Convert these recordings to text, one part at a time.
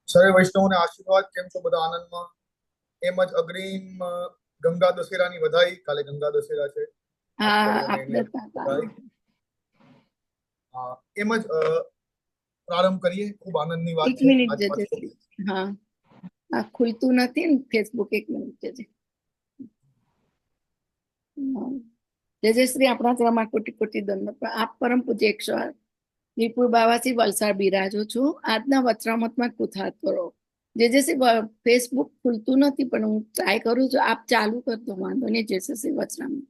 સર્વે વૈષ્ણવોને આશીર્વાદ. કેમ છો બધા? આનંદમાં? એમ જ અગ્રીમ ગંગા દશેરાની વધાઈ. કાલે ગંગા દશેરા છે. એમ જ પ્રારંભ કરીએ. ખૂબ આનંદની વાત છે. હા, ખુલતું નથી ને ફેસબુક. 1 મિનિટ જજે. જય શ્રી આપણા ત્રણમાં કોટી કોટી દંડ. આપ પરમ પૂજ્ય 108 વિપુલ બાવાસી વલસાડ બિરાજો છું. આજના વચરામતમાં કુથાત કરો. જે ફેસબુક ખુલતું નથી, પણ હું ટ્રાય કરું છું. આપ ચાલુ કરતો વાંધો નહીં. જય શ્રી વચરામત.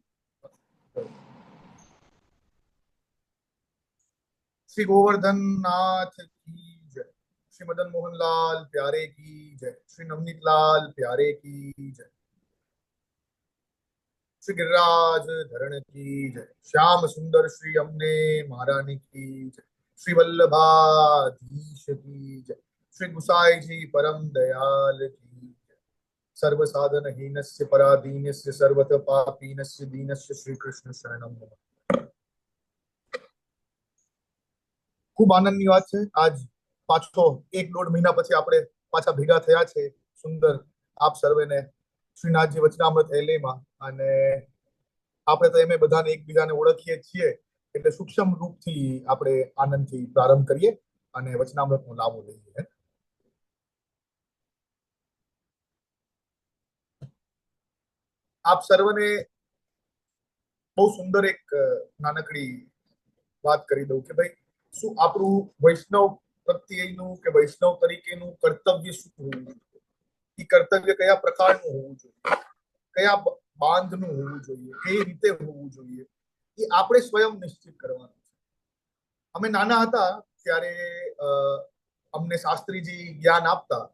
શ્રી ગોવર્ધન નાથ કી જય. શ્રી મદન મોહનલાલ પ્યારે કી જય. શ્રી નવનીતલાલ પ્યારે કી જય. श्री गिरिराज धरण की जय. श्याम सुंदर श्री अम्ने महारानी की जय. श्री वल्लभाधीश की जय. श्री गुसाई जी परम दयाल की जय. सर्व साधन हीनस्य पराधीनस्य सर्वत पापीनस्य दीनस्य श्री कृष्ण शरणम नमः. खूब आनंदની વાત છે. આજ પાછો 1-1.5 મહિના પછી આપણે પાછા ભેગા થયા છે. સુંદર આપ સર્વેને શ્રીનાથજી વચનામૃત એલેમાં. અને આપણે તો એમ બધાને એકબીજાને ઓળખીએ છીએ, એટલે સૂક્ષ્મ રૂપથી આપણે આનંદથી પ્રારંભ કરીએ અને વચનામૃતનો લાભો લઈએ. આપ સર્વને બહુ સુંદર એક નાનકડી વાત કરી દઉં કે ભાઈ, શું આપણું વૈષ્ણવ પ્રત્યેનું કે વૈષ્ણવ તરીકેનું કર્તવ્ય શું હોવું જોઈએ? એ કર્તવ્ય કયા પ્રકારનું હોવું જોઈએ? કયા બાંધનું હોવું જોઈએ? કઈ રીતે હોવું જોઈએ? એ આપણે સ્વયં નિશ્ચિત કરવાનું છે. અમે નાના હતા ત્યારે અમને શાસ્ત્રીજી જ્ઞાન આપતા,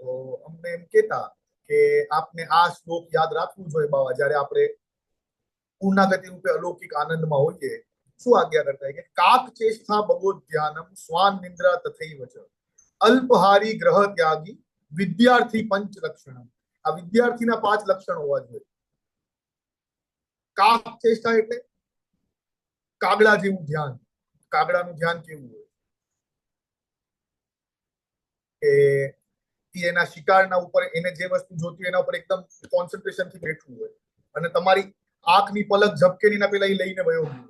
તો અમને એમ કહેતા કે આપને આ શ્લોક યાદ રાખવું જોઈએ બાવા, જ્યારે આપણે પૂર્ણાગતિ રૂપે અલૌકિક આનંદમાં હોઈએ. શું આજ્ઞા કરતા કે કાક ચેષ્ટા ભગવદ ધ્યાનમ સ્વાન નિદ્રા તથૈવ ચ અલ્પહારી ગ્રહ ત્યાગી વિદ્યાર્થી પંચ લક્ષણમ. આ વિદ્યાર્થીના 5 લક્ષણ હોવા જોઈએ. કાક ચેષ્ટા એટલે કાગડા જેવું ધ્યાન. કાગડાનું ધ્યાન કેવું હોય કે એના શિકારના ઉપર, એને જે વસ્તુ જોતી એના ઉપર એકદમ કોન્સન્ટ્રેશન થી બેઠવું હોય, અને તમારી આંખની પલક ઝપકે એના પેલા એ લઈને વયો ગયો.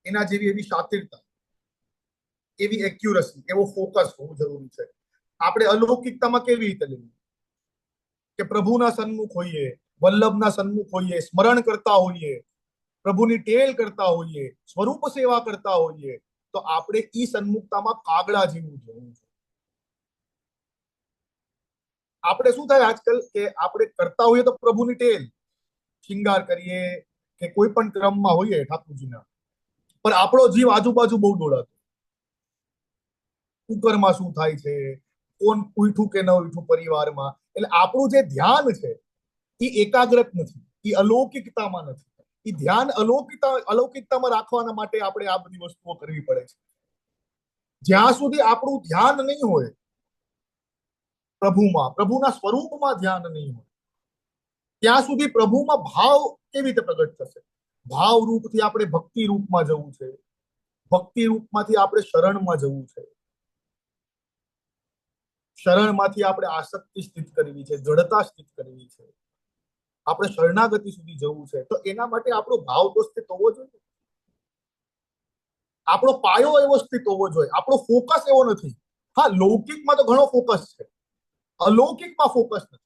એના જેવી એવી શાતિરતા, એવી એક્યુરસી, એવો ફોકસ હોવું જરૂરી છે. આપણે અલૌકિકતામાં કેવી રીતે લેવું કે પ્રભુના સન્મુખ હોઈએ, વલ્લભના સન્મુખ હોઈએ, સ્મરણ કરતા હોઈએ, પ્રભુની ટેલ કરતા હોઈએ, સ્વરૂપ સેવા કરતા હોઈએ, તો આપણે ઈ સન્મુખતામાં કાગડા જેવું જોવું છે. આપણે શું થાય આજકાલ કે આપણે કરતા હોઈએ તો પ્રભુની ટેલ, શિંગાર કરીએ કે કોઈ પણ ક્રમમાં હોઈએ ઠાકોરજીના, પણ આપણો જીવ આજુબાજુ બહુ દોડાતો. કુકરમાં શું થાય છે, કોણ ઉઠું કે ન ઉઠું પરિવારમાં. એટલે આપણું જે ધ્યાન છે એ એકાગ્રત નથી, એ અલૌકિકતામાં નથી. એ ધ્યાન અલૌકિકતામાં રાખવાના માટે આપણે આ બધી વસ્તુઓ કરવી પડે છે. જ્યાં સુધી આપણું ધ્યાન નહીં હોય પ્રભુમાં, પ્રભુના સ્વરૂપમાં ધ્યાન નહીં હોય, ત્યાં સુધી પ્રભુમાં ભાવ કેવી રીતે પ્રગટ થશે? ભાવ રૂપથી આપણે ભક્તિ રૂપમાં જવું છે, ભક્તિ રૂપમાંથી આપણે શરણમાં જવું છે, શરણમાંથી આપણે આસક્તિ સ્થિત કરવી છે, જડતા સ્થિત કરવી છે, આપણે શરણાગતિ સુધી જવું છે. તો એના માટે આપણો ભાવ તો સ્થિત હોવો જોઈએ, આપણો પાયો એવો સ્થિત હોવો જોઈએ. આપણો ફોકસ એવો નથી. હા, લૌકિકમાં તો ઘણો ફોકસ છે, અલૌકિકમાં ફોકસ નથી.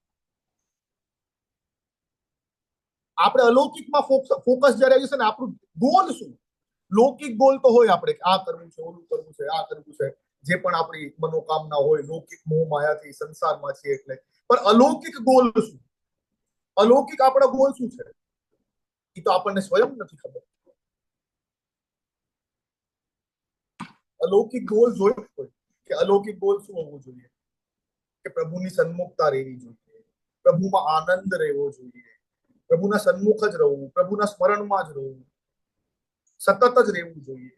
આપણે અલૌકિકમાં ફોકસ જયારે આવી છે ને, આપણું ગોલ શું? લૌકિક ગોલ તો હોય આપણે, આ કરવું છે, ઓલું કરવું છે, આ કરવું છે, જે પણ આપણી મનોકામના હોય, લૌકિક મોહ માયાથી સંસારમાં છે એટલે. પણ અલૌકિક ગોલ શું? અલૌકિક આપણા ગોલ શું છે એ તો આપણને સ્વયં નથી ખબર. અલૌકિક ગોલ જોઈ હોય કે અલૌકિક ગોલ શું હોવું જોઈએ? કે પ્રભુની સન્મુખતા રહેવી જોઈએ, પ્રભુમાં આનંદ રહેવો જોઈએ, પ્રભુના સન્મુખ જ રહેવું, પ્રભુના સ્મરણમાં જ રહેવું, સતત જ રહેવું જોઈએ.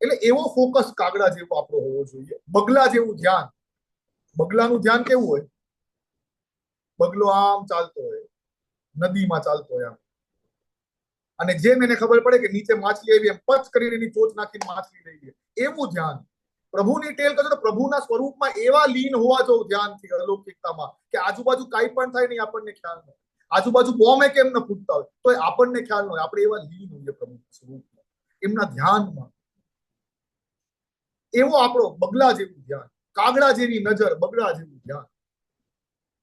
એટલે એવો ફોકસ કાગડા જેવો આપણો હોવો જોઈએ. બગલા જેવું ધ્યાન. બગલાનું ધ્યાન કેવું હોય? બગલો આમ ચાલતો હોય, નદીમાં ચાલતો હોય આમ, અને જેમ એને ખબર પડે કે નીચે માછલી આવી, એમ પચ કરીને એની ચોચ નાખીને માછલી લઈ લે, એવું ધ્યાન. પ્રભુની ટેલ કરજો તો પ્રભુના સ્વરૂપમાં એવા લીન હોવા જો ધ્યાનથી અલૌકિકતામાં કે આજુબાજુ કાંઈ પણ થાય નહીં આપણને ખ્યાલ ન હોય, આજુબાજુ બોમ્બે કેમ ન ફૂટતા હોય તો આપણને ખ્યાલ ન હોય, આપણે એવા લીન હોઈએ પ્રભુ સ્વરૂપમાં, એમના ધ્યાનમાં. એવો આપણો બગલા જેવું ધ્યાન, કાગડા જેવી નજર, બગલા જેવું ધ્યાન,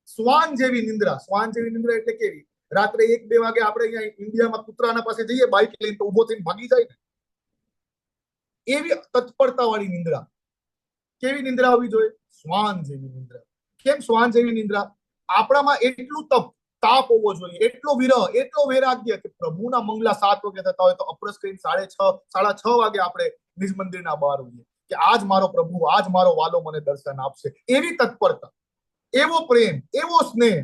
શ્વાન જેવી નિંદ્રા. શ્વાન જેવી નિંદ્રા એટલે કેવી? રાત્રે 1-2 વાગે આપણે અહીંયા ઇન્ડિયામાં કૂતરાના પાસે જઈએ બાઇક લઈને તો ઉભો થઈને ભાગી જાય ને, એવી તત્પરતા વાળી નિંદ્રા. કેવી નિંદ્રા હોવી જોઈએ? શ્વાન જેવી નિંદ્રા. કેમ શ્વાન જેવી નિંદ્રા? આપણામાં એટલું તાપ હોવો જોઈએ, એટલો વિરહ, એટલો વૈરાગ્ય કે પ્રભુના મંગલા 7 વાગે થતા હોય તો અપરસ કરીને 6:30, 6:30 વાગે આપણે નિજ મંદિરના બહાર હોઈએ કે આજ મારો પ્રભુ, આજ મારો વાલો મને દર્શન આપશે. એવી તત્પરતા, એવો પ્રેમ, એવો સ્નેહ,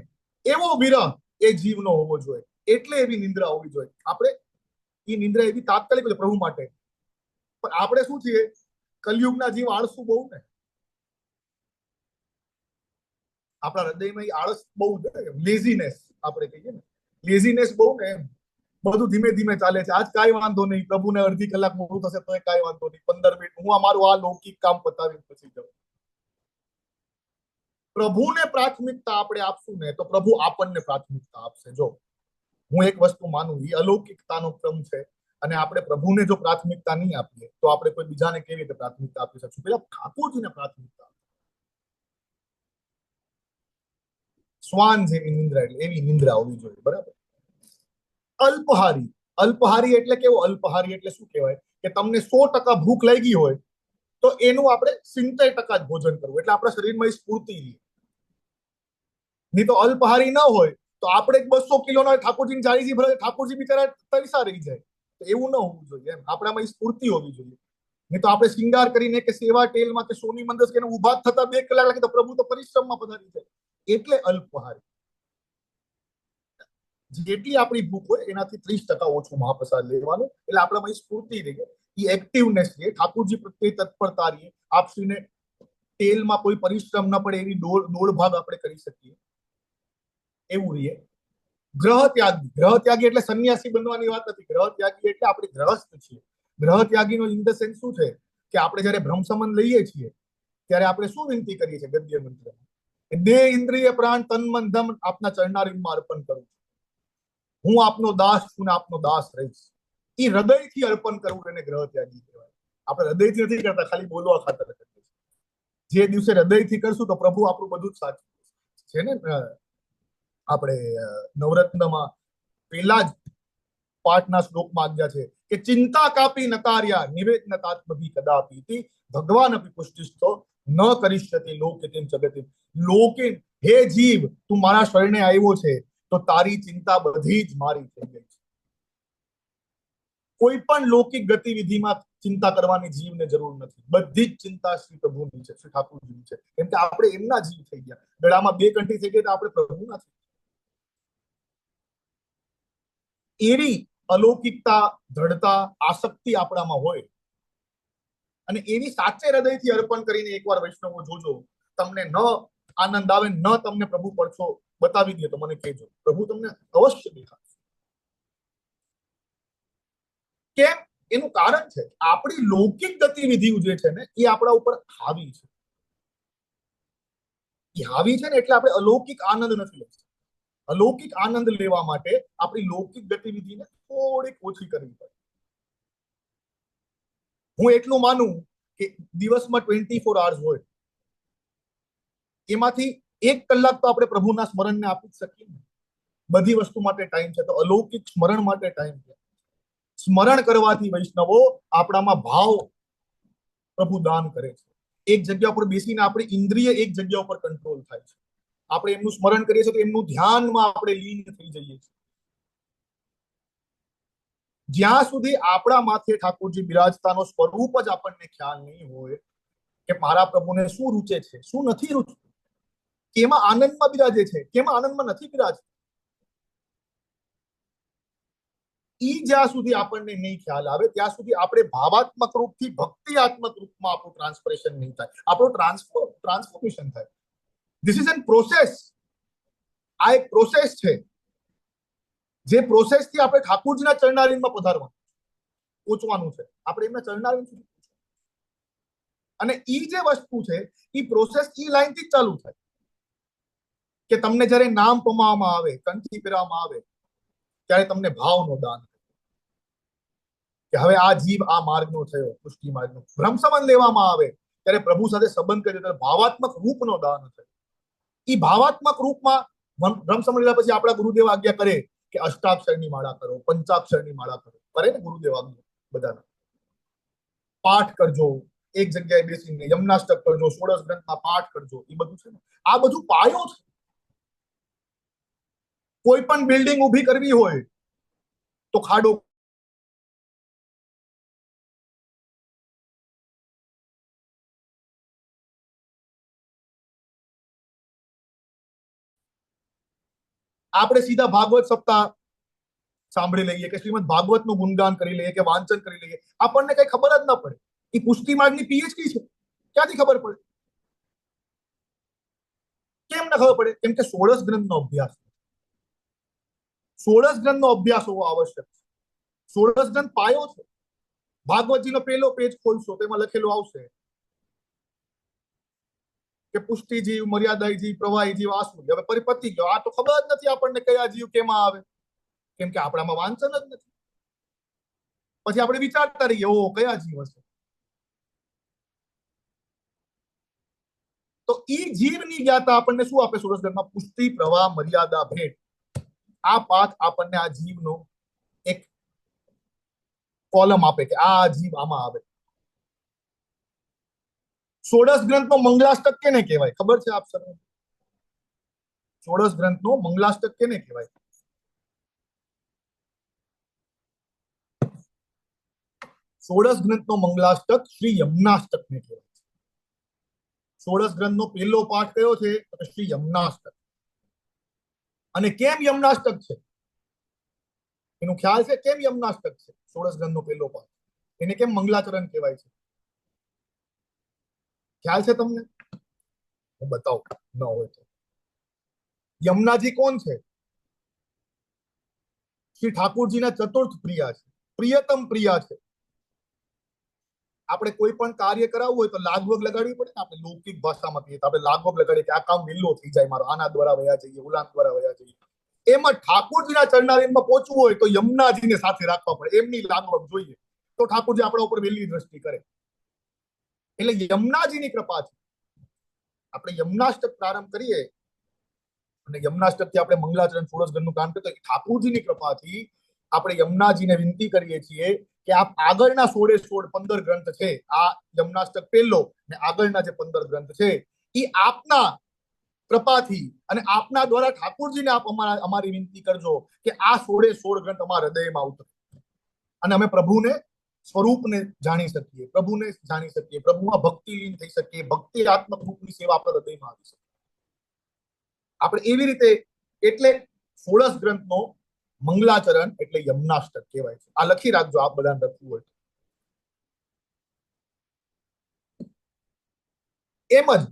એવો વિરહ એ જીવનો હોવો જોઈએ. એટલે એવી નિંદ્રા હોવી જોઈએ. આપણે એ નિંદ્રા એવી તાત્કાલિક હોય પ્રભુ માટે. પણ આપણે શું છીએ? કલયુગના જીવ આળસુ બહુ ને, આપણા હૃદયમાં આળસ બહુ, લેઝીનેસ આપણે કહીએ ને, લેઝીનેસ બહુ ને. એમ બધું ધીમે ધીમે ચાલે છે. આજ કાંઈ વાંધો નહીં, પ્રભુને અડધી કલાક મોડું થશે તો કાંઈ વાંધો નહીં, 15 મિનિટ હું અમારું આ લૌકિક કામ પતાવી પછી જાઉં. પ્રભુને પ્રાથમિકતા આપણે આપશું ને તો પ્રભુ આપણને પ્રાથમિકતા આપશે. જો હું એક વસ્તુ માનું, એ અલૌકિકતાનો ક્રમ છે, અને આપણે પ્રભુને જો પ્રાથમિકતા નહીં આપીએ તો આપણે કોઈ બીજાને કેવી રીતે પ્રાથમિકતા આપી શકશું? પેલા ઠાકોરજીને પ્રાથમિકતા. શ્વાન જેવી નિંદ્રા એટલે એવી નિંદ્રા હોવી જોઈએ. બરાબર. અલ્પહારી. અલ્પહારી એટલે કેવો? અલ્પહારી એટલે શું કહેવાય? કે તમને 100% ભૂખ લાગી હોય તો એનું આપણે 70% જ ભોજન કરવું, એટલે આપણા શરીરમાં સ્ફૂર્તિ રહે. નહીં તો અલ્પહારી ન હોય તો આપણે 200 કિલોનો ઠાકોરજીની જાળીજી ભરે, ઠાકોરજી બિચારા તરસા રહી જાય. તો એવું ન હોવું જોઈએ. એમ આપણામાં સ્ફૂર્તિ હોવી જોઈએ. નહીં તો આપણે શિંગાર કરીને કે સેવા ટેલમાં કે સોની મંદસ કે ઉભા થતા 2 કલાક લાગે તો પ્રભુ તો પરિશ્રમમાં પધારી જાય. એટલે અલ્પહારી. જેટલી આપણી ભૂખ હોય એનાથી 30% ઓછું મહાપ્રસાદ લેવાનું, એટલે આપણામાં સ્ફૂર્તિ રહે, એ એક્ટિવનેસ રહે, ઠાકોરજી પ્રત્યે તત્પરતા રહે, આપશ્રીને તેલમાં કોઈ પરિશ્રમ ન પડે એવી દોડ ભાગ આપણે કરી શકીએ, એવું રહીએ. ગ્રહ ત્યાગી. ગ્રહ ત્યાગી એટલે સંન્યાસી બનવાની વાત નથી. ગ્રહ ત્યાગી એટલે આપણે ગ્રહસ્થ છીએ. ગ્રહ ત્યાગીનો ઇન ધ સેન્સ શું છે કે આપણે જયારે બ્રહ્મસમન લઈએ છીએ ત્યારે આપણે શું વિનંતી કરીએ છીએ ગદ્ય મંત્રમાં? દેહ, ઇન્દ્રિય, પ્રાણ, તન, મન, ધન આપના ચરણારીમાં અર્પણ કરું છું. હું આપનો દાસ છું ને આપનો દાસ રહીશ. એ હૃદયથી અર્પણ કરવું એને ગ્રહ ત્યાગી કહેવાય. આપણે હૃદયથી નથી કરતા, ખાલી બોલવા ખાતર કરીએ. જે દિવસે હૃદયથી કરશું તો પ્રભુ આપણું બધું જ સાચું છે ને. આપણે નવરત્નમાં પેલા જ પાઠના શ્લોકમાં આજ્ઞા છે કે ચિંતા કાપી નકાર્યા નિવેદનતાત્મભી કદાપી ભગવાન અપી પુષ્ટિસ્તો ન કરિષ્યતિ લોકે તેમ જગતે. લોકે, હે જીવ, તું મારા શરણે આવ્યો છે તો તારી ચિંતા બધી જ મારી થઈ ગઈ છે. કોઈ પણ લૌકિક ગતિવિધિમાં ચિંતા કરવાની જીવને જરૂર નથી. બધી જ ચિંતા શ્રી પ્રભુની છે, શ્રી ઠાકોરજીની છે. કેમ કે આપણે એમના જીવ થઈ ગયા. ગળામાં 2 કંઠી થઈ ગઈ તો આપણે પ્રભુના થઈ. એવી અલૌકિકતા, દ્રઢતા, આસક્તિ આપણામાં હોય અને એવી સાચે હૃદયથી અર્પણ કરીને એકવાર વૈષ્ણવો જોજો, તમને ન આનંદ આવે, ન તમને પ્રભુ પડછો બતાવી દે તો મને કહેજો, પ્રભુ તમને અવશ્ય દેખાડશે. કેમ? એનું કારણ છે આપણી લૌકિક ગતિવિધિ જે છે ને એ આપણા ઉપર હાવી છે. એ હાવી છે ને એટલે આપણે અલૌકિક આનંદ નથી લેતા. અલૌકિક આનંદ લેવા માટે આપણી લૌકિક ગતિવિધિને થોડીક ઓછી કરવી પડે. હું એટલું માનું કે દિવસમાં 24 hours હોય, એમાંથી 1 કલાક તો આપણે પ્રભુના સ્મરણને આપી જ શકીએ. બધી વસ્તુ માટે ટાઈમ છે તો અલૌકિક સ્મરણ માટે ટાઈમ છે. સ્મરણ કરવાથી વૈષ્ણવો આપણામાં ભાવ પ્રભુ દાન કરે છે. એક જગ્યા ઉપર બેસીને આપણી ઇન્દ્રિય એક જગ્યા ઉપર કંટ્રોલ થાય છે. આપણે એમનું સ્મરણ કરીએ છીએ તો એમનું ધ્યાનમાં આપણે લીન થઈ જઈએ છીએ. જ્યાં સુધી આપણા માથે ઠાકોરજી બિરાજતાનો સ્વરૂપ જ આપણને ખ્યાલ નહીં હોય કે મારા પ્રભુને શું રૂચે છે, શું નથી રૂચતું, કેમાં આનંદમાં બિરાજે છે, કેમાં આનંદમાં નથી બિરાજતું, ઈ જ્યાં સુધી આપણને નહીં ખ્યાલ આવે ત્યાં સુધી આપણે ભાવાત્મક રૂપથી ભક્તિઆત્મક રૂપમાં આપણું ટ્રાન્સફોર્મેશન નહીં થાય, આપણું ટ્રાન્સફોર્મેશન થાય. This is an process. આ એક પ્રોસેસ છે. જે પ્રોસેસથી આપણે ઠાકોરજીના ચરણારીમાં પધારવાનું, પહોંચવાનું છે. આપણે એમના ચરણારીમાં સુધી અને ઈ જે વસ્તુ છે ઈ પ્રોસેસ ઈ લાઈન થી જ ચાલુ થાય કે તમને જ્યારે નામ પમાવવામાં આવે, કંઠી પહેરવામાં આવે, ત્યારે તમને ભાવનો દાન, કે હવે આ જીવ આ માર્ગનો થયો, પુષ્ટિ માર્ગનો. બ્રહ્મ સંબંધ લેવામાં આવે ત્યારે પ્રભુ સાથે સંબંધ કરે ત્યારે ભાવાત્મક રૂપનો દાન થયો. ઈ ભાવાત્મક રૂપમાં બ્રહ્મ સંબંધ લીધા પછી આપણા ગુરુદેવ આજ્ઞા કરે કે અષ્ટાક્ષરની માળા કરો, પંચાક્ષરની માળા કરો, કરે ને ગુરુદેવ આજ્ઞા બધાને. પાઠ કરજો, એક જગ્યાએ બેસીને યમનાષ્ટક કરજો, 16 ગ્રંથના પાઠ કરજો. એ બધું છે ને, આ બધું પાયો છે. કોઈ પણ બિલ્ડિંગ ઊભી કરવી હોય તો ખાડો, આપણે સીધા ભાગવત સપ્તાહ સાંભળી લઈએ કે શ્રીમદ ભાગવતનું ગુણગાન કરી લઈએ કે વાંચન કરી લઈએ, આપણને કઈ ખબર જ ન પડે. એ પુષ્ટિ માર્ગની પીએચડી છે, ક્યાંથી ખબર પડે? કેમ ન ખબર પડે? કેમ કે 16 ગ્રંથનો અભ્યાસ, 16 ગ્રંથનો અભ્યાસ હોવો આવશ્યક છે. 16 ગ્રંથ પાયો છે. ભાગવતજીનો પહેલો પેજ ખોલશો તેમાં લખેલું આવશે કે પુષ્ટિ જીવ, મર્યાદા જીવ, પ્રવાહી જીવ, આસુરી. હવે પરિપતિ ગયો, આ તો ખબર જ નથી આપણને કયા જીવ કેમાં આવે, કેમ કે આપણામાં વાંચન જ નથી. પછી આપણે વિચારતા રહીએ ઓ કયા જીવ હશે. તો ઈ જીવની જ્ઞાતા આપણને શું આપે? 16 ગ્રંથમાં પુષ્ટિ, પ્રવાહ, મર્યાદા, ભેદ. આ પાઠ આપણને આ જીવનો એક કોલમ આપે કે આ જીવ આમાં આવે. 16 ગ્રંથનો મંગલાષ્ટક કેને કહેવાય ખબર છે આપ સર્વે? 16 ગ્રંથનો મંગલાષ્ટક કેને કહેવાય? 16 ગ્રંથનો મંગલાષ્ટક શ્રી યમનાષ્ટકને કહેવાય. 16 ગ્રંથનો પહેલો પાઠ કયો છે? શ્રી યમનાષ્ટક. અને કેમ યમનાષ્ટક છે એનું ખ્યાલ છે? કેમ યમનાષ્ટક છે 16 ગ્રંથનો પહેલો પાઠ? એને કેમ મંગલાચરણ કહેવાય છે? ખ્યાલ છે તમને? હું બતાવું ન હોય તો. યમુનાજી કોણ છે? શ્રી ઠાકોરજીના ચતુર્થ પ્રિયા છે, પ્રિયતમ પ્રિયા છે. આપણે કોઈ પણ કાર્ય કરાવવું હોય તો લાગવગ લગાડવી પડે ને. આપણે લૌકિક ભાષામાં કહીએ તો આપણે લાગવગ લગાડીએ કે આ કામ વિલ્લો થઈ જાય મારો, આના દ્વારા વયા જઈએ, ઉલાન દ્વારા વયા જઈએ. એમાં ઠાકોરજીના ચરણારીમાં પહોંચવું હોય તો યમુનાજીને સાથે રાખવા પડે, એમની લાગવગ જોઈએ તો ઠાકોરજી આપણા ઉપર વેલી દ્રષ્ટિ કરે. એટલે યમુનાજીની કૃપાથી આપણે યમુનાષ્ટક પ્રારંભ કરીએ અને યમુનાષ્ટકથી આપણે મંગલાચરણ 16 ગ્રંથનું કામ કરીએ તો ઠાકોરજીની કૃપાથી આપણે યમુનાજીને વિનંતી કરીએ છીએ કે આપ આગળના 16 15 ગ્રંથ છે, આ યમુનાષ્ટક પહેલો ને આગળના જે 15 ગ્રંથ છે એ આપના કૃપાથી અને આપના દ્વારા ઠાકોરજીને આપ અમારી વિનંતી કરજો કે આ 16 ગ્રંથ અમારા હૃદયમાં ઉતરે અને અમે પ્રભુને સ્વરૂપને જાણી શકીએ, પ્રભુને જાણી શકીએ, પ્રભુમાં ભક્તિ લીન થઈ શકીએ, ભક્તિઆત્મક રૂપની સેવા આપણા હૃદયમાં આવી શકે. આપણે એવી રીતે, એટલે 16 ગ્રંથનો મંગલાચરણ એટલે યમુનાષ્ટક કહેવાય છે. આ લખી રાખજો આપ બધાને લખવું હોય. એમ જ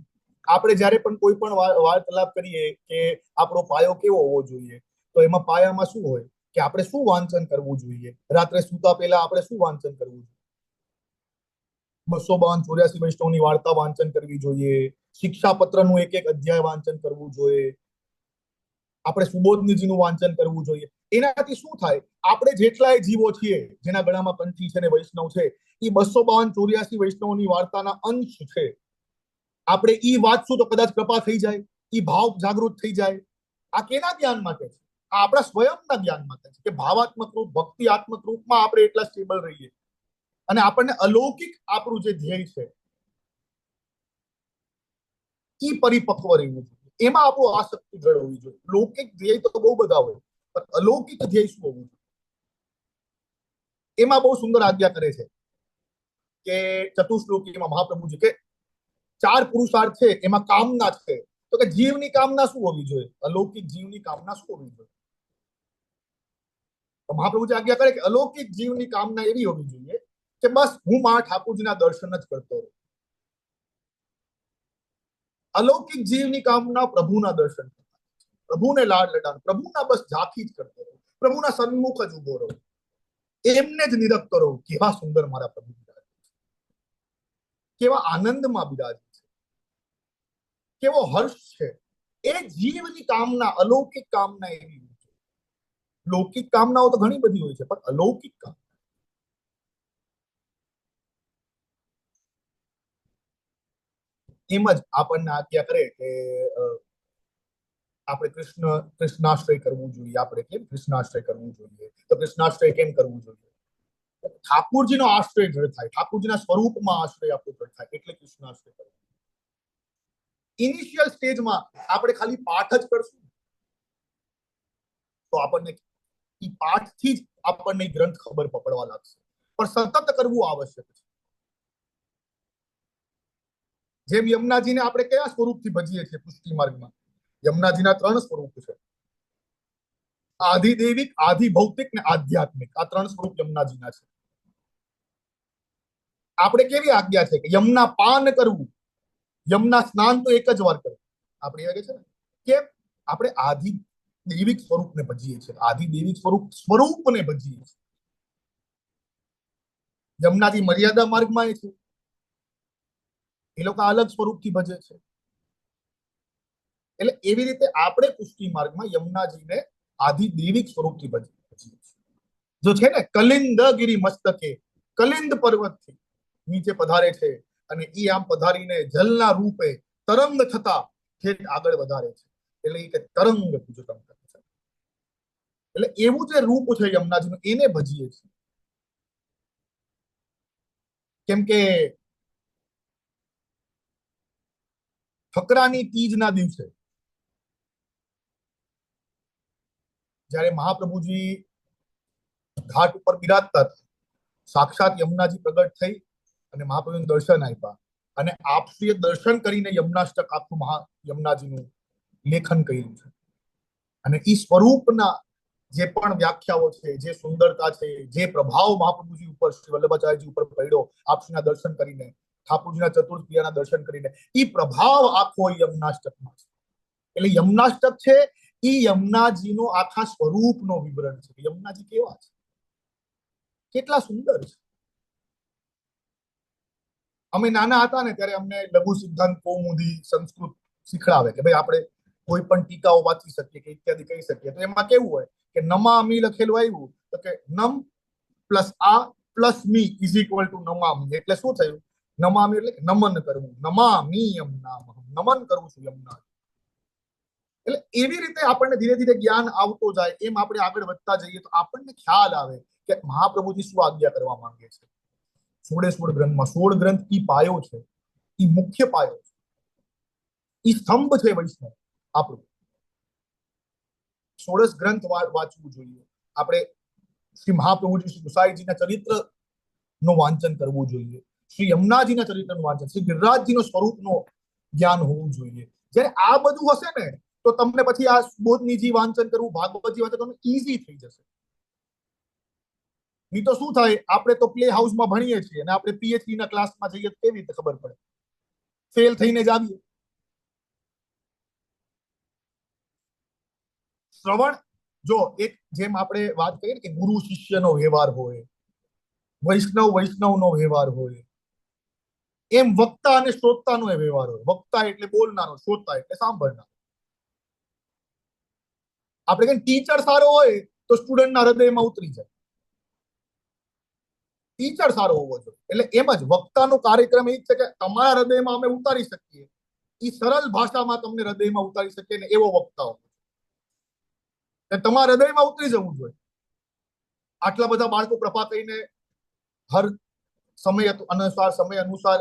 આપણે જ્યારે પણ કોઈ પણ વાર્તાલાપ કરીએ કે આપણો પાયો કેવો હોવો જોઈએ, તો એમાં પાયામાં શું હોય કે આપણે શું વાંચન કરવું જોઈએ, રાત્રે સૂતા પહેલા આપણે શું વાંચન કરવું જોઈએ? 252 વૈષ્ણવની વાર્તા વાંચન કરવી જોઈએ, શિક્ષાપત્રનું એક એક અધ્યાય વાંચન કરવું જોઈએ, આપણે સુબોધનીજીનું વાંચન કરવું જોઈએ. એનાથી શું થાય? આપણે જેટલાય જીવો છીએ જેના ગળામાં કંઠી છે ને વૈષ્ણવ છે, એ 252 વૈષ્ણવની વાર્તાના અંશ છે. આપણે ઈ વાંચશું તો કદાચ કૃપા થઈ જાય, ઈ ભાવ જાગૃત થઈ જાય. આ કેના જ્ઞાન માટે છે? આ આપણા સ્વયંના જ્ઞાન માટે છે કે ભાવાત્મક રૂપ, ભક્તિઆત્મક રૂપમાં આપણે એટલા સ્ટેબલ રહીએ અને આપણને અલૌકિક આપણું જે ધ્યેય છે ઈ પરિપક્વ રહેવું જોઈએ. એમાં આપણું આસક્તિ દ્રઢ હોવી જોઈએ. લૌકિક ધ્યેય તો બહુ બધા હોય, પણ અલૌકિક ધ્યેય શું હોવું જોઈએ? એમાં બહુ સુંદર આજ્ઞા કરે છે કે ચતુશ્લોકીમાં મહાપ્રભુજી કે 4 પુરુષાર્થ છે, એમાં કામના છે. તો કે જીવની કામના શું હોવી જોઈએ? અલૌકિક જીવની કામના શું હોવી જોઈએ? તો મહાપ્રભુજી આજ્ઞા કરે કે અલૌકિક જીવની કામના એવી હોવી જોઈએ કે બસ હું મારા ઠાકોરજીના દર્શન જ કરતો રહું. અલૌકિક જીવની કામના પ્રભુના દર્શન, પ્રભુને લાડ લડાણ, પ્રભુના બસ ઝાંખી જ કરતો રહું, પ્રભુના સન્મુખ જ ઉભો રહું, એમને જ નિરખતો રહું. કેવા સુંદર મારા પ્રભુ. કેવા આનંદમાં બિરાજે છે, કેવો હર્ષ છે. એ જીવની કામના, અલૌકિક કામના એવી હોય છે. લૌકિક કામનાઓ તો ઘણી બધી હોય છે, પણ અલૌકિક કામ એમ જ આપણને આજ્ઞા કરે કે આપણે કૃષ્ણાશ્રય કરવું જોઈએ. આપણે કેમ કૃષ્ણાશ્રય કરવું જોઈએ? તો કૃષ્ણાશ્રય કેમ કરવું જોઈએ? ઠાકુરજીનો આશ્રય જળ થાય, ઠાકુરજીના સ્વરૂપમાં આશ્રય આપણો જળ થાય, એટલે કૃષ્ણાશ્રય કરવું. ઇનિશિયલ સ્ટેજમાં આપણે ખાલી પાઠ જ કરશું તો આપણને એ પાઠથી જ આપણને ગ્રંથ ખબર પડવા લાગશે, પણ સતત કરવું આવશ્યક છે. જેમ યમુનાજીને આપણે કયા સ્વરૂપથી ભજીએ છીએ પુષ્ટિ માર્ગમાં? યમુનાજીના 3 સ્વરૂપ છે, આધિદૈવિક, આધિભૌતિક ને આધ્યાત્મિક. આ 3 સ્વરૂપ યમુનાજીના છે. આપણે કેવી આજ્ઞા છે કે યમુના પાન કરવું, યમુના સ્નાન તો એક જ વાર કરવું. આપણે એ છે ને કે આપણે આધિ દૈવિક સ્વરૂપને ભજીએ છીએ, આધિ દૈવિક સ્વરૂપને ભજીએ છીએ. યમુનાજી મર્યાદા માર્ગમાં છે, એ લોકો અલગ સ્વરૂપથી ભજે છે. એટલે એવી રીતે આપણે પુષ્ટિ માર્ગમાં યમુનાજીને આધિ દૈવિક સ્વરૂપથી ભજીએ છીએ. જો છે ને કલિંદગિરી મસ્તકે, કલિંદ પર્વતથી નીચે પધારે છે અને ઈ આમ પધારીને જલના રૂપે તરંગ થતા ઠેઠ આગળ વધારે છે. એટલે એ કે તરંગ પૂજતમ કરે છે. એટલે એવું જે રૂપ છે યમુનાજીનું, એને ભજીએ છીએ. કેમ કે ફકરાની તીજના દિવસે જ્યારે મહાપ્રભુજી ઘાટ ઉપર બિરાજતા હતા, સાક્ષાત યમુનાજી પ્રગટ થઈ અને મહાપ્રભુને દર્શન આપ્યા, અને આપશ્રીએ દર્શન કરીને યમુનાષ્ટક આખું યમુનાજીનું લેખન કર્યું છે. અને એ સ્વરૂપના જે પણ વ્યાખ્યાઓ છે, જે સુંદરતા છે, જે પ્રભાવ મહાપ્રભુજી ઉપર, શ્રી વલ્લભાચાર્યજી ઉપર પડ્યો આપશ્રીના દર્શન કરીને, ઠાકોરજીના ચતુર્થ ક્રિયાના દર્શન કરીને, એ પ્રભાવ આખો યમુનાષ્ટકમાં છે. એટલે યમુનાષ્ટક છે એ યમુનાજીનો આખા સ્વરૂપનો વિવરણ છે. યમુનાજી કેવા છે, કેટલા સુંદર છે. અમે નાના હતા ને ત્યારે અમને લઘુ સિદ્ધાંત કૌમુદી સંસ્કૃત શીખડાવે કે ભાઈ આપણે કોઈ પણ ટીકાઓ વાંચી શકીએ કે ઇત્યાદિ કહી શકીએ. તો એમાં કેવું હોય કે નમામી લખેલું આવ્યું તો કે નમ પ્લસ આ પ્લસ મી ઇઝ ઇક્વલ ટુ નમામી. એટલે શું થયું? નમામી એટલે નમન કરવું, નમામી યમુના, નમન કરવું છું યમુના. એટલે એવી રીતે આપણને ધીરે ધીરે જ્ઞાન આવતો જાય, એમ આપણે આગળ વધતા જઈએ તો આપણને ખ્યાલ આવે કે મહાપ્રભુજી શું આજ્ઞા કરવા માંગે છે. 16 ગ્રંથમાં 16 ગ્રંથ ઈ પાયો છે, ઈ મુખ્ય પાયો છે, ઈ સ્તંભ છે વૈષ્ણવ. આપણું 16 ગ્રંથ વાંચવું જોઈએ. આપણે શ્રી મહાપ્રભુજી, શ્રી ગુસાઈજીના ચરિત્ર નું વાંચન કરવું જોઈએ, શ્રી યમુનાજીના ચરિત્રનું વાંચન, શ્રી ગિરિરાજજીનો સ્વરૂપનો જ્ઞાન હોવું જોઈએ. જ્યારે આ બધું હશે ને તો તમને પછી આ સુબોધનીજી વાંચન કરવું, ભાગવતજી વાંચન કરવું ઈઝી થઈ જશે. નહીં તો શું થાય, આપણે તો પ્લે હાઉસમાં ભણીએ છીએ અને આપણે પીએચડી ના ક્લાસમાં જઈએ તો કેવી રીતે ખબર પડે? ફેલ થઈને જ આવીએ. શ્રવણ, જો એક જેમ આપણે વાત કરીએ કે ગુરુ શિષ્યનો વ્યવહાર હોય, વૈષ્ણવનો વ્યવહાર હોય, એમ વક્તા અને શ્રોતાનો વ્યવહાર હોય. વક્તા એટલે બોલનારો, શ્રોતા એટલે સાંભળનારો. આપણે કઈ ટીચર સારો હોય તો સ્ટુડન્ટના હૃદયમાં ઉતરી જાય. ટીચર સારો હોવો જોઈએ. એટલે એમ જ વક્તાનો કાર્યક્રમ એ જ છે કે તમારા હૃદયમાં અમે ઉતારી શકીએ, એ સરળ ભાષામાં તમને હૃદયમાં ઉતારી શકીએ ને એવો વક્તા હોવો. તમારા હૃદયમાં ઉતરી જવું જોઈએ. આટલા બધા બાળકો પ્રભા કરીને હર સમય અનુસાર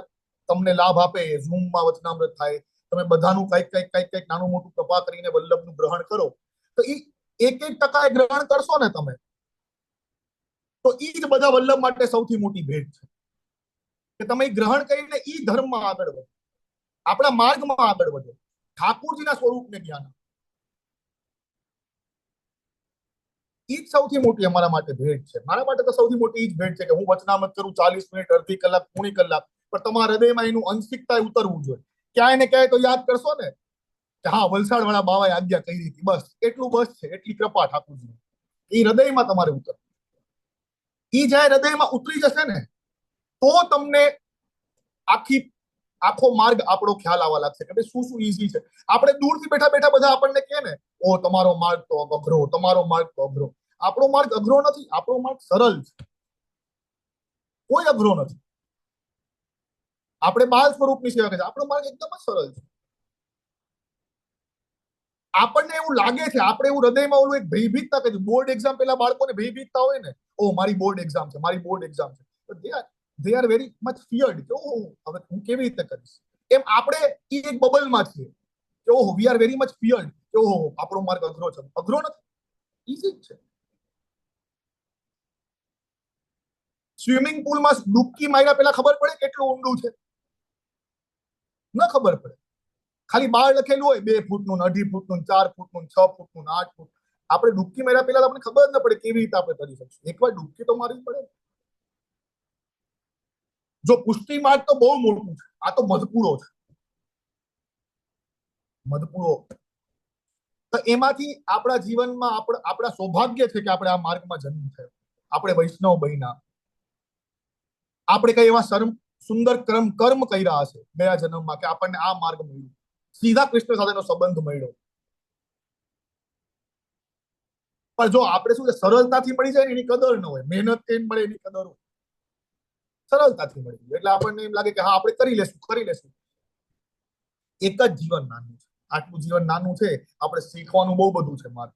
તમને લાભ આપે, ઝૂમમાં વચનામૃત થાય, તમે બધાનું કઈક નાનું મોટું પ્રભા કરીને વલ્લભનું ગ્રહણ કરો, તો એ 1% ગ્રહણ કરશો ને તમે, તો એ જ બધા વલ્લભ માટે સૌથી મોટી ભેટ છે કે તમે ગ્રહણ કરીને ઈ ધર્મમાં આગળ વધો, આપણા માર્ગમાં આગળ વધો, ઠાકુરજીના સ્વરૂપને જ્ઞાન. ઈ જ સૌથી મોટી અમારા માટે ભેટ છે. મારા માટે તો સૌથી મોટી ઈ જ ભેટ છે કે હું વચનામત કરું 40 મિનિટ, અડધી કલાક, પૂણી કલાક, પણ તમારા હૃદયમાં એનું અંશિકતા ઉતરવું જોઈએ. ક્યાંય ને ક્યાંય તો યાદ કરશો ને કે હા, વલસાડ વાળા બાવાએ આજ્ઞા કરી હતી, બસ એટલું બસ છે, એટલી કૃપા ઠાકુરજી. એ હૃદયમાં તમારે ઉતર. ઈ જ્યારે હૃદયમાં ઉતરી જશે ને તો તમને આખી આખો માર્ગ આપણો ખ્યાલ આવવા લાગશે કે ભાઈ શું શું ઈઝી છે. આપણે દૂરથી બેઠા બેઠા બધા આપણને કહે ને, ઓ તમારો માર્ગ તો અઘરો, તમારો માર્ગ તો અઘરો. આપણો માર્ગ અઘરો નથી, આપણો માર્ગ સરળ છે, કોઈ અઘરો નથી. આપણે બાળ સ્વરૂપની સેવા કરીએ, આપણો માર્ગ એકદમ જ સરળ છે. આપણને એવું લાગે છે, આપણે એવું હૃદયમાં ઓલું એક ભયભીતતા કરી, બોર્ડ એક્ઝામ પેલા બાળકોને ભયભીતતા હોય ને, ઓ મારી બોર્ડ એક્ઝામ છે, મારી બોર્ડ એક્ઝામ છે, દે આર વેરી મચ ફિયર્ડ કે ઓહો હવે હું કેવી રીતે કરીશ. એમ આપણે એ એક બબલમાં છીએ કે ઓહો વી આર વેરી મચ ફિયર્ડ કે ઓહો આપણો માર્ગ અઘરો છે. અઘરો નથી, ઈઝી જ છે. સ્વિમિંગ પુલમાં ડૂબકી માર્યા પેલા ખબર પડે કેટલું ઊંડું છે? ન ખબર પડે. ખાલી બહાર લખેલું હોય 2 ફૂટનું, 2.5 ફૂટનું, 4 ફૂટનું, 6 ફૂટનું, 8 ફૂટ. આપણે ડૂબકી માર્યા પેલા આપણે ખબર જ ન પડે કેવી રીતે આપણે કરી શકીશું. એકવાર ડૂબકી તો મારવી પડે. જો પુષ્ટિ માર્ગ તો બહુ મોટું છે, આ તો મધપૂડો છે, મધપૂડો. તો એમાંથી આપણા જીવનમાં આપણા સૌભાગ્ય છે કે આપણે આ માર્ગમાં જન્મ થયો, આપણે વૈષ્ણવ બન્યા, આપણે કઈ એવા સુંદર કર્મ કર્યા હશે ગયા જન્મમાં કે આપણને આ માર્ગ મળ્યો, સીધા કૃષ્ણ સાથેનો સંબંધ મળ્યો. પણ જો આપણે શું છે, સરળતાથી મળી જાય ને એની કદર ન હોય, મહેનત કરીને મળે એની કદર હોય. સરળતાથી મળી જાય એટલે આપણને એમ લાગે કે હા આપણે કરી લેશું. એક જ જીવન નાનું છે, આટલું જીવન નાનું છે, આપણે શીખવાનું બહુ બધું છે માર્ગ.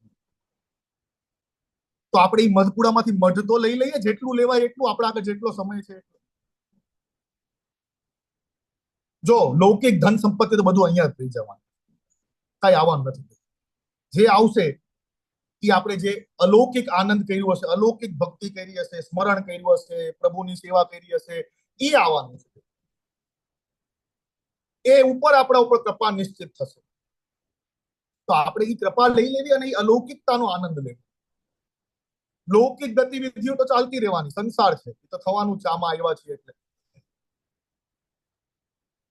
તો આપણે એ મધપુડામાંથી મધ તો લઈ લઈએ, જેટલું લેવાય એટલું, આપણા આગળ જેટલો સમય છે. જો લૌકિક ધન સંપત્તિ તો બધું અહીંયા જ થઈ જવાનું, કઈ આવવાનું નથી. જે આવશે એ આપણે જે અલૌકિક આનંદ કર્યો હશે, અલૌકિક ભક્તિ કરી હશે, સ્મરણ કર્યું હશે, પ્રભુની સેવા કરી હશે, એ આવવાનું છે. એ ઉપર આપણા ઉપર કૃપા નિશ્ચિત થશે. તો આપણે એ કૃપા લઈ લેવી અને એ અલૌકિકતાનો આનંદ લેવો. લૌકિક ગતિવિધિઓ તો ચાલતી રહેવાની, સંસાર છે તો થવાનું છે, આમાં આવ્યા છીએ એટલે.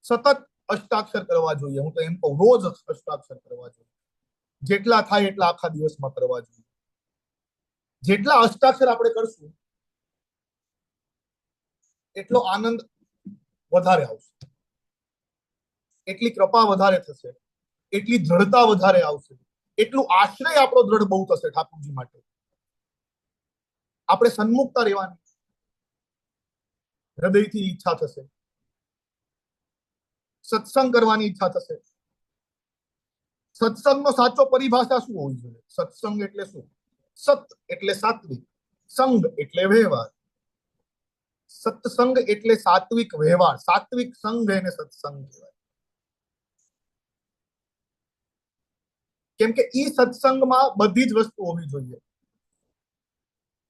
સતત અષ્ટાક્ષર કરવા જોઈએ, હું તો એમ કહું રોજ અષ્ટાક્ષર કરવા જોઈએ, જેટલા થાય એટલા આખા દિવસમાં કરવા જોઈએ. જેટલા અષ્ટાક્ષર આપણે કરશું એટલો આનંદ વધારે આવશે, એટલી કૃપા વધારે થશે, એટલી દ્રઢતા વધારે આવશે, એટલું આશ્રય આપણો દ્રઢ બહુ થશે ઠાકોરજી માટે. આપણે સન્મુખતા રહેવાની હૃદયથી ઈચ્છા થશે, સત્સંગ કરવાની ઈચ્છા થશે. સત્સંગનો સાચો પરિભાષા શું હોવી જોઈએ? સત્સંગ એટલે શું? સત એટલે સાત્વિક, સંગ એટલે વ્યવહાર. સત્સંગ એટલે સાત્વિક વ્યવહાર, સાત્વિક સંઘ એને સત્સંગ કહેવાય. કેમ કે ઈ સત્સંગમાં બધી જ વસ્તુ હોવી જોઈએ.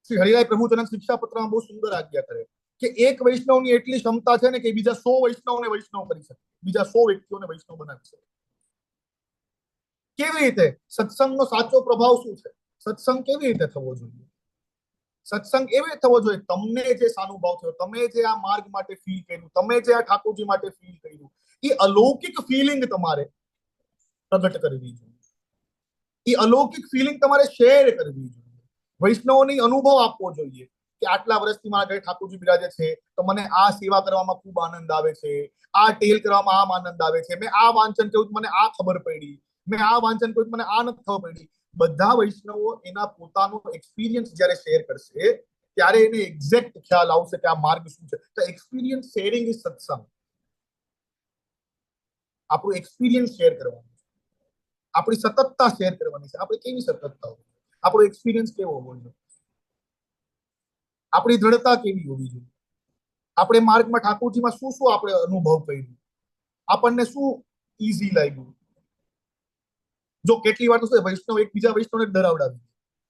શ્રી હરિરાય પ્રભુચરણ શિક્ષાપત્રમાં બહુ સુંદર આજ્ઞા કરે કે એક વૈષ્ણવની એટલી ક્ષમતા છે ને કે બીજા 100 વૈષ્ણવને વૈષ્ણવ કરી શકે, બીજા 100 વ્યક્તિઓને વૈષ્ણવ બનાવી શકે. કેવી રીતે? સત્સંગનો સાચો પ્રભાવ શું છે? સત્સંગ કેવી રીતે થવો જોઈએ? સત્સંગ એવી રીતે થવો જોઈએ, તમને જે સાનુભાવ થયો, તમે જે આ માર્ગ માટે ફીલ કર્યું, તમે જે આ ઠાકોરજી માટે ફીલ કર્યું, એ અલૌકિક ફિલિંગ તમારે પ્રગટ કરવી જોઈએ. એ અલૌકિક ફિલિંગ તમારે શેર કરવી જોઈએ, વૈષ્ણવોની અનુભવ આપવો જોઈએ કે આટલા વર્ષથી મારા ઘરે ઠાકોરજી બિરાજે છે તો મને આ સેવા કરવામાં ખૂબ આનંદ આવે છે, આ ટેલ કરવામાં આમ આનંદ આવે છે, મેં આ વાંચન કર્યું મને આ ખબર પડી, મેં આ વાંચન કર્યું મને આ નથી ખબર પડી. બધા વૈષ્ણવો એના પોતાનો એક્સપિરિયન્સ જ્યારે શેર કરશે ત્યારે એને એક્ઝેક્ટ ખ્યાલ આવશે કે આ માર્ગ શું છે. તો એક્સપિરિયન્સ શેરિંગ ઇઝ સત્સંગ. આપણું એક્સપિરિયન્સ શેર કરવાનું છે, આપણી સતતતા શેર કરવાની છે. આપણે કેવી સતતતા હોય, આપણો એક્સપિરિયન્સ કેવો હોવો જોઈએ, આપણી દ્રઢતા કેવી હોવી જોઈએ, આપણે માર્ગમાં ઠાકોરજીમાં શું શું આપણે અનુભવ કર્યું, આપણને શું ઈઝી લાગ્યું. જો કેટલી વાર તો વૈષ્ણવ એકબીજા વૈષ્ણવને ડરાવડાવી,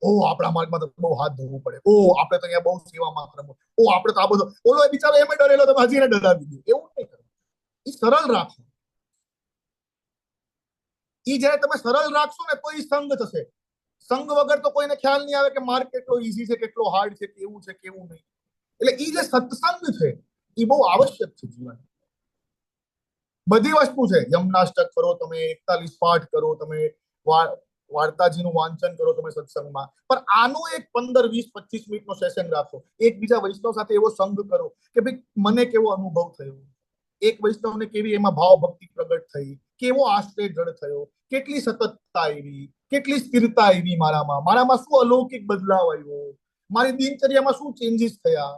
ઓ આપણા માર્ગમાં તો બહુ હાથ ધોવું પડે, ઓ આપણે તો અહીંયા બહુ સેવામાં કરવું, ઓ આપણે તો આ બધો, ઓલો બિચારો એમ ડરેલો તો હજીને ડરાવી દે. એવું નહીં કરવું, એ સરળ રાખો. એ જયારે તમે સરળ રાખશો ને તો એ સંગ થશે. સંગ વગર તો કોઈને ખ્યાલ નહીં આવે કે માર્ગ કેટલો ઈઝી છે, કેટલો હાર્ડ છે, કેવું છે કેવું નહીં. એટલે એ જે સત્સંગ છે એ બહુ આવશ્યક છે જીવન. બધી વસ્તુ છે, યમનાષ્ટક કરો તમે, 41 પાઠ કરો તમે, વાર્તાજીનું વાંચન કરો તમે સત્સંગમાં, પણ આનો એક 15, 20, 25 મિનિટનો સેશન રાખો, એકબીજા વૈષ્ણવ સાથે એવો સંગ કરો કે ભાઈ મને કેવો અનુભવ થયો, એક વૈષ્ણવને કેવી એમાં ભાવ ભક્તિ પ્રગટ થઈ, કેવો આશ્રય જળ થયો, કેટલી સતતતા આવી, કેટલી સ્થિરતા આવી મારામાં શું અલૌકિક બદલાવ આવ્યો, મારી દિનચર્યામાં શું ચેન્જીસ થયા.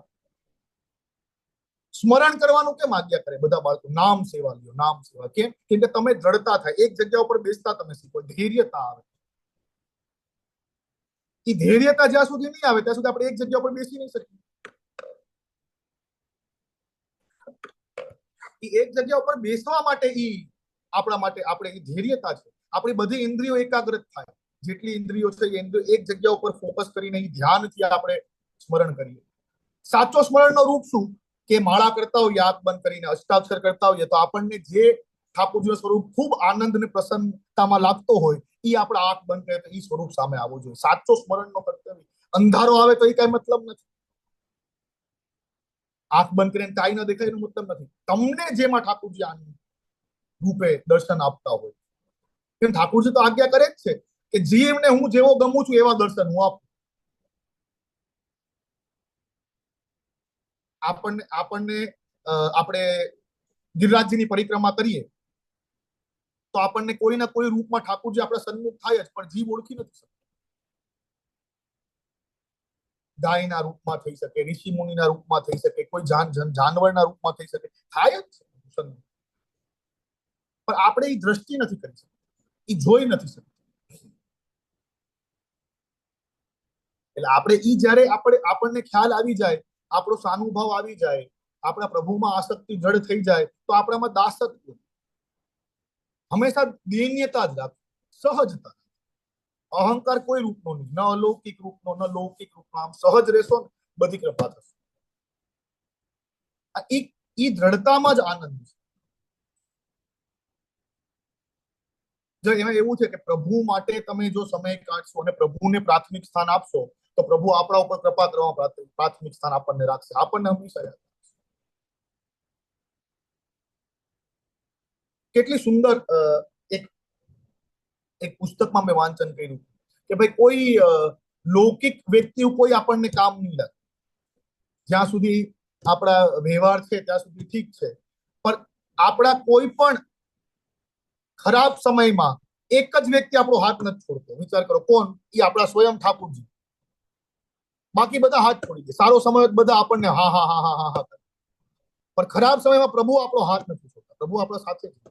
સ્મરણ કરવાનું કેમ આજ્ઞા કરે બધા બાળકો? નામ સેવા લ્યો, નામ સેવા. કેમ? કેમ કે તમે જડતા થાય, એક જગ્યા ઉપર બેસતા તમે શીખો, ધૈર્યતા આવે. એ ધૈર્યતા જ્યાં સુધી નહીં આવે ત્યાં સુધી આપણે એક જગ્યા ઉપર બેસી નહીં શકીએ. એક જગ્યા ઉપર બેસવા માટે આપણા માટે આપણે ધૈર્યતા છે. આપણી બધી ઇન્દ્રિયો એકાગ્રત થાય. જેટલી ઇન્દ્રિયો છે એ ઇન્દ્રિયો એક જગ્યા ઉપર ફોકસ કરીને ધ્યાનથી આપણે સ્મરણ કરીએ. સાચો સ્મરણનો રૂપ શું? કે માળા કરતા હોઈએ આંખ બંધ કરીને, અષ્ટાક્ષર કરતા હોઈએ તો આપણને જે ઠાકોરજીનું સ્વરૂપ ખૂબ આનંદ અને પ્રસન્નતામાં લાગતો હોય એ આપણે આંખ બંધ કરીએ તો એ સ્વરૂપ સામે આવવું જોઈએ. સાચો સ્મરણનો કર્તવ્ય. અંધારો આવે તો એ કઈ મતલબ નથી. આંખ બંધ કરીને કાંઈ ન દેખાય એનો મતલબ નથી. તમને જેમાં ઠાકોરજી આનંદ રૂપે દર્શન આપતા હોય, ઠાકોરજી તો આજ્ઞા કરે જ છે કે જીવને હું જેવો ગમું છું એવા દર્શન હું આપું. આપણને આપણે ગિરિરાજજીની પરિક્રમા કરીએ તો આપણને કોઈના કોઈ રૂપમાં ઠાકોરજી આપણા સન્મુખ થાય જ, પણ જીવ ઓળખી નથી શકતો. ગાયના રૂપમાં થઈ શકે, ઋષિ મુનિના રૂપમાં થઈ શકે, કોઈ જાનવરના રૂપમાં થઈ શકે, થાય જ છે. પણ આપણે એ દ્રષ્ટિ નથી કરી શકતા, એ જોઈ નથી શકતા. એટલે આપણે ઈ જયારે આપણને ખ્યાલ આવી જાય, આપણો સાનુભાવ આવી જાય, આપણા પ્રભુમાં આસક્તિ જડ થઈ જાય તો આપણામાં દાસત્વ, હંમેશા દૈન્યતા જ રાખે, સહજતા. અહંકાર કોઈ રૂપનો નહીં, ન અલૌકિક રૂપનો ન લૌકિક રૂપનો. આમ સહજ રહેશો ને બધી કૃપા થશે. ઈ દ્રઢતામાં જ આનંદ છે. જો એમાં એવું છે કે પ્રભુ માટે તમે જો સમય કાઢશો અને પ્રભુને પ્રાથમિક સ્થાન આપશો તો પ્રભુ આપણા ઉપર કૃપા કરવામાં પ્રાથમિક સ્થાન આપણને રાખશે. આપણને હંમેશા યાદ. કેટલી સુંદર એક પુસ્તકમાં મેં વાંચન કર્યું કે ભાઈ કોઈ લૌકિક વ્યક્તિ કોઈ આપણને કામ નહીં લાગે. જ્યાં સુધી આપણા વ્યવહાર છે ત્યાં સુધી ઠીક છે, પણ આપણા કોઈ પણ ખરાબ સમયમાં એક જ વ્યક્તિ આપણો હાથ નથી છોડતો. વિચાર કરો કોણ? એ આપણા સ્વયં ઠાકોરજી. બાકી બધા હાથ છોડી દે. સારો સમય બધા આપણને હા હા હા હા હા હા, પણ ખરાબ સમયમાં પ્રભુ આપણો હાથ નથી છોડતા. પ્રભુ આપણા સાથે છે.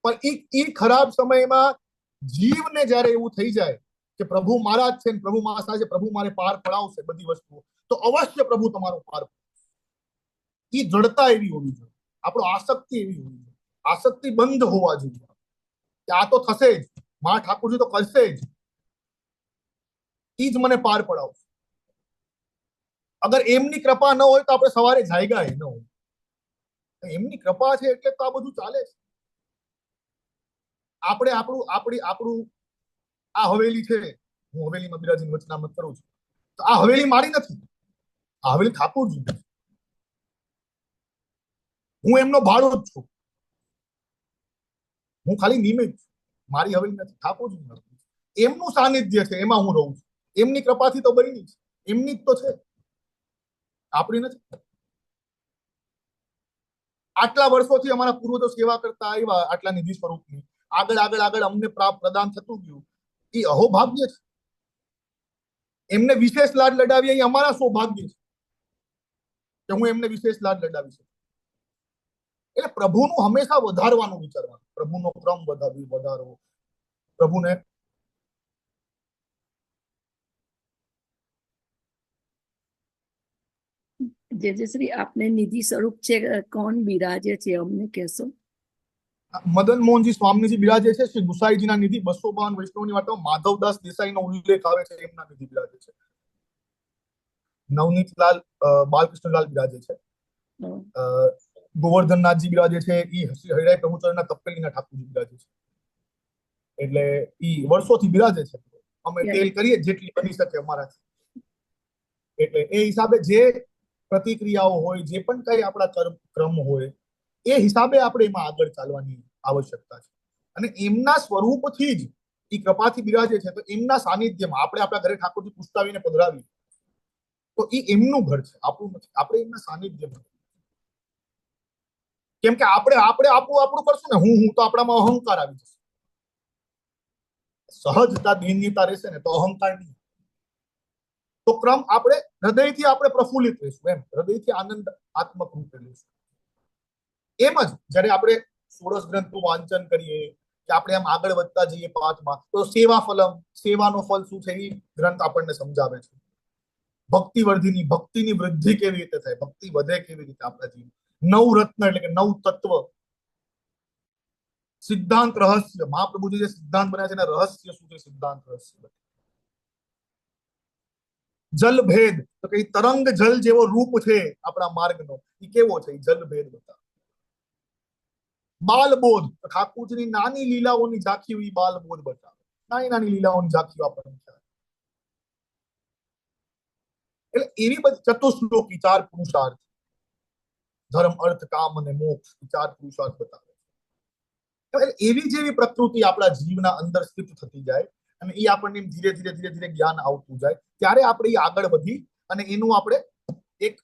પણ એ ખરાબ સમયમાં જીવને જયારે એવું થઈ જાય કે પ્રભુ મારા જ છે, પ્રભુ મારા સાથે, પ્રભુ મારે પાર પડાવશે બધી વસ્તુઓ, તો અવશ્ય પ્રભુ તમારો પાર. એ જડતા એવી હોવી જોઈએ, આપણો આસક્તિ એવી હોવી જોઈએ, આસક્તિ બંધ હોવા જોઈએ કે આ તો થશે જ, મારા ઠાકોરજી તો કરશે જ, ઈ જ મને પાર પડાવશે. અગર એમની કૃપા ન હોય તો આપણે સવારે જાગ્યા ન હોય. એમની કૃપા છે એટલે તો આ બધું ચાલે છે. આપણું આ હવેલી છે, હું હવેલીમાં બિરાજીને વચનામત કરું છું, તો આ હવેલી મારી નથી, આ હવેલી ઠાકોરજી. હું એમનો ભાડો જ છું, હું ખાલી નિમિત્ત. મારી હવેલી નથી, ઠાકોરજી. એમનું સાનિધ્ય છે, એમાં હું રહું છું. એમની કૃપાથી તો બની છે, એમની જ તો છે, આપણી નથી. આટલા વર્ષોથી અમારા પૂર્વજો સેવા કરતા આવ્યા, આટલા નિધિ સ્વરૂપની. આગળ આગળ આગળ અમને પ્રદાન થતું ગયું, એ અહોભાગ્ય છે. એમને વિશેષ લાડ લડાવીએ એ અમારા સૌભાગ્ય છે કે હું એમને વિશેષ લાડ લડાવી શકું. એટલે પ્રભુનું હંમેશા વધારવાનું વિચારવાનું, પ્રભુનો ક્રમ વધારવો, પ્રભુને. જે શ્રી આપને નિધિ સ્વરૂપ છે, કોણ બિરાજે છે અમને કહેશો? મદન મોહનજી સ્વામીજી બિરાજે છે. શ્રી ગુસાઈજીના નિધિ 252 વૈષ્ણવની વાતમાં માધવદાસ દેસાઈનો ઉલ્લેખ આવે છે, એમના નિધિ બિરાજે છે. નવનીતલાલ બાલકૃષ્ણલાલ બિરાજે છે. ગોવર્ધનનાથજી બિરાજે છે. ઈ હરિરાય પ્રભુચરણના તપેલીના ઠાકોરજી બિરાજે છે. એટલે ઈ વર્ષોથી બિરાજે છે. અમે તેલ કરીએ જેટલી બની શકે અમારાથી. એટલે એ હિસાબે જે પ્રતિક્રિયાઓ હોય, જે પણ કઈ આપણા ક્રમ હોય, એ હિસાબે આપણે એમાં આગળ ચાલવાની આવશ્યકતા છે. અને એમના સ્વરૂપથી જ એ કૃપાથી બિરાજે છે, તો એમના સાનિધ્યમાં આપણે આપણા ઘરે ઠાકોરજી પુસ્તાવીને પધરાવી તો તો એ એમનું ઘર છે, આપણું નથી. આપણે એમના સાનિધ્યમાં, કેમ કે આપણે આપણું કરશું ને, હું તો આપણામાં અહંકાર આવી જશે. સહજતા દિન્યતા રહેશે ને તો અહંકાર નહીં. તો ક્રમ આપણે હૃદયથી આપણે પ્રફુલ્લિત રહીશું, એમ હૃદયથી આનંદાત્મક રૂપે લઈશું. એમ જ જ્યારે આપણે ષોડશ ગ્રંથનું વાંચન કરીએ કે આપણે આમ આગળ વધતા જઈએ પાઠમાં, તો સેવા ફલમ, સેવાનો ફલ શું છે એ ગ્રંથ આપણને સમજાવે છે. ભક્તિ વર્ધિની, ભક્તિની વૃદ્ધિ કેવી રીતે થાય, ભક્તિ વધે કેવી રીતે આપણા જીવન. નવ રત્ન એટલે કે નવ તત્વ, સિદ્ધાંત રહસ્ય, મહાપ્રભુજી જે સિદ્ધાંત બનાવ્યા છે એના રહસ્ય શું છે, સિદ્ધાંત રહસ્ય. જલ ભેદ, તો કે તરંગ જલ જેવો રૂપ છે આપણા માર્ગનો, એ કેવો છે, જલ ભેદ બતા. બાલબોધ, ઠાકુરજીની નાની લીલાઓની ઝાંખી હુઈ બાલબોધ બતાવે, નાની નાની લીલાઓની ઝાંખીઓ આપણને ખ્યાલ. એટલે એવી બધી ચતુશ્લોકી, 4 પુરુષાર્થ, ધર્મ અર્થ કામ અને મોક્ષ, 4 પુરુષાર્થ બતાવે. એટલે એવી જેવી પ્રકૃતિ આપણા જીવના અંદર સ્થિત થતી જાય અને એ આપણને ધીરે ધીરે ધીરે ધીરે જ્ઞાન આવતું જાય, ત્યારે આપણે એ આગળ વધી અને એનું આપણે એક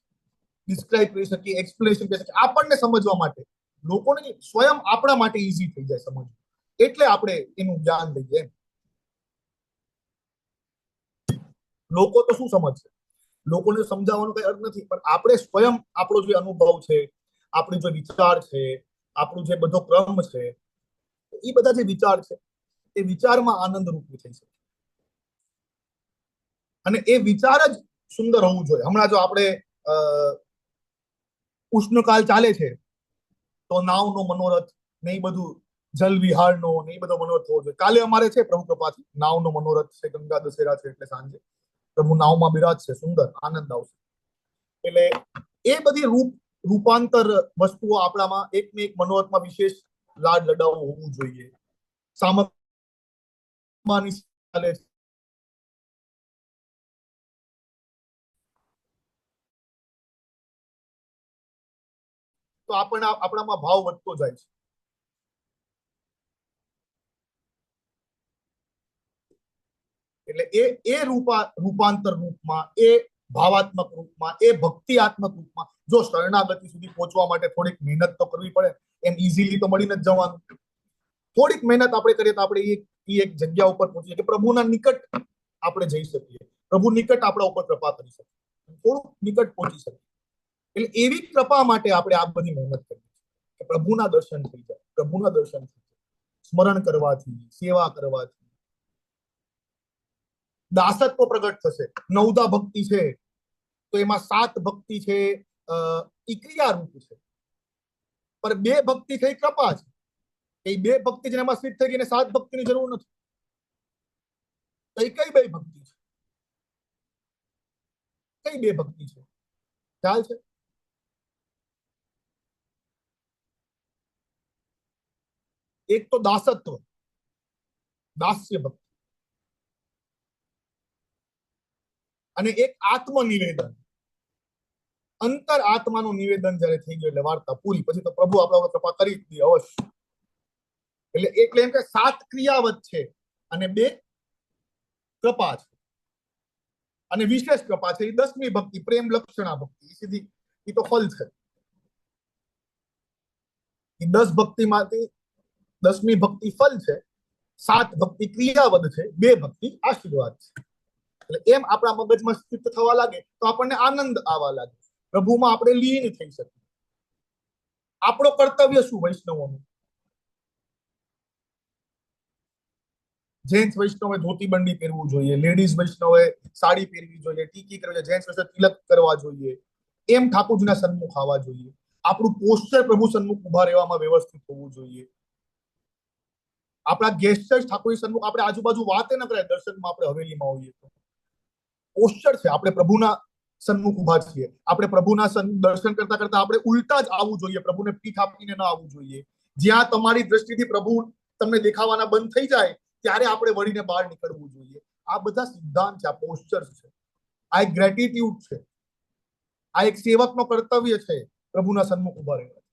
ડિસ્ક્રાઇબ કરી શકીએ, એક્સપ્લેનેશન કરી શકીએ, આપણને સમજવા માટે. લોકોને સ્વયં આપણા માટે ઈઝી થઈ જાય સમજવું, એટલે આપણે એનું જ્ઞાન લઈએ. લોકો તો શું સમજશે, લોકોને સમજાવવાનો કઈ અર્થ નથી, પણ આપણે સ્વયં આપણો જે અનુભવ છે, આપણો જે વિચાર છે, આપણો જે બધો ક્રમ છે, એ બધા જે વિચાર છે એ વિચારમાં આનંદ રૂપી થઈ શકે. અને એ વિચાર જ સુંદર હોવું જોઈએ. હમણાં જો આપણે ઉષ્ણકાળ ચાલે છે તો નાવનો મનોરથ ને એ બધું, જલ વિહારનો ને એ બધો મનોરથ હોવો જોઈએ. કાલે અમારે છે પ્રભુ કૃપાથી નાવનો મનોરથ છે, ગંગા દશેરા છે એટલે સાંજે પ્રભુ નાવમાં બિરાજશે, સુંદર આનંદ આવશે. એટલે એ બધી રૂપાંતર વસ્તુઓ આપણામાં એકને એક મનોરથમાં વિશેષ લાડ લડાવો હોવું જોઈએ. સામકમાની ચાલે છે તો આપણામાં ભાવ વધતો જાય છે. એટલે એ રૂપાંતર રૂપમાં, એ ભાવાત્મક રૂપમાં, એ ભક્તિઆત્મક રૂપમાં જો શરણાગતિ સુધી પહોંચવા માટે થોડીક મહેનત તો કરવી પડે. એમ ઇઝીલી તો મળીને જ જવાનું. થોડીક મહેનત આપણે કરીએ તો આપણે એક જગ્યા ઉપર પહોંચીએ કે પ્રભુના નિકટ આપણે જઈ શકીએ, પ્રભુ નિકટ આપણા ઉપર કૃપા કરી શકે, થોડુંક નિકટ પહોંચી શકીએ. એટલે એવી કૃપા માટે આપણે આ બધી મહેનત કરવી કે પ્રભુના દર્શન થઈ જાય, પ્રભુના દર્શન થઈ જાય. સ્મરણ કરવાથી, સેવા કરવાથી દાસત્વ પ્રગટ થશે. નવદા ભક્તિ છે તો એમાં 7 ભક્તિ છે એ ક્રિયારૂપ છે, પણ 2 ભક્તિ છે કૃપા છે. એ 2 ભક્તિ જેનામાં સ્થિત થઈ ગઈ, 7 ભક્તિની જરૂર નથી. તો એ કઈ 2 ભક્તિ છે, કઈ 2 ભક્તિ છે ખ્યાલ છે? એક તો દાસત્વ, દાસ્ય ભક્તિ, અને એક આત્મનિવેદન. અંતર આત્માનું નિવેદન જયારે થઈ ગયું એટલે વાર્તા પૂરી. પછી તો પ્રભુ આપણા ઉપર કૃપા કરી જ દે અવશ્ય. એટલે એમ કે 7 ક્રિયાવત છે અને 2 કૃપા છે. અને વિશેષ કૃપા છે એ 10મી ભક્તિ, પ્રેમ લક્ષણા ભક્તિ. સીધી એ તો ફલ છે. એ 10 ભક્તિમાંથી 10મી ભક્તિ ફલ છે, 7 ભક્તિ ક્રિયાવદ છે, 2 ભક્તિ આશીર્વાદ છે. એટલે એમ આપણા મગજમાં સ્થિત થવા લાગે તો આપણને આનંદ આવવા લાગે, પ્રભુમાં આપણે લીન થઈ શકીએ. આપણો કર્તવ્ય શું વૈષ્ણવોનું? જેન્ટ્સ વૈષ્ણવે ધોતી બંડી પહેરવું જોઈએ, લેડીઝ વૈષ્ણવે સાડી પહેરવી જોઈએ, ટીકી કરવી જોઈએ, જેન્ટ્સ વૈષ્ણવ તિલક કરવા જોઈએ, એમ ઠાકોરજીના સન્મુખ આવવા જોઈએ. આપણું પોસ્ચર પ્રભુ સન્મુખ ઉભા રહેવામાં વ્યવસ્થિત હોવું જોઈએ. આપણા ગેસ્ટર્સ ઠાકોરજી સન્મુખ આપણે આજુબાજુ વાતે ન કરાય. દર્શનમાં આપણે હવેલીમાં હોઈએ તો પોસ્ચર છે, આપણે પ્રભુના સન્મુખ ઉભા છીએ. આપણે પ્રભુના દર્શન કરતા કરતા આપણે ઉલટા જ આવવું જોઈએ, પ્રભુને પીઠ આપીને ન આવવું જોઈએ. જ્યાં તમારી દ્રષ્ટિથી પ્રભુ તમને દેખાવાના બંધ થઈ જાય ત્યારે આપણે વળીને બહાર નીકળવું જોઈએ. આ બધા સિદ્ધાંત છે, આ પોસ્ચર છે, આ એક ગ્રેટિટ્યુડ છે, આ એક સેવકનો કર્તવ્ય છે પ્રભુના સન્મુખ ઉભા રહેવા.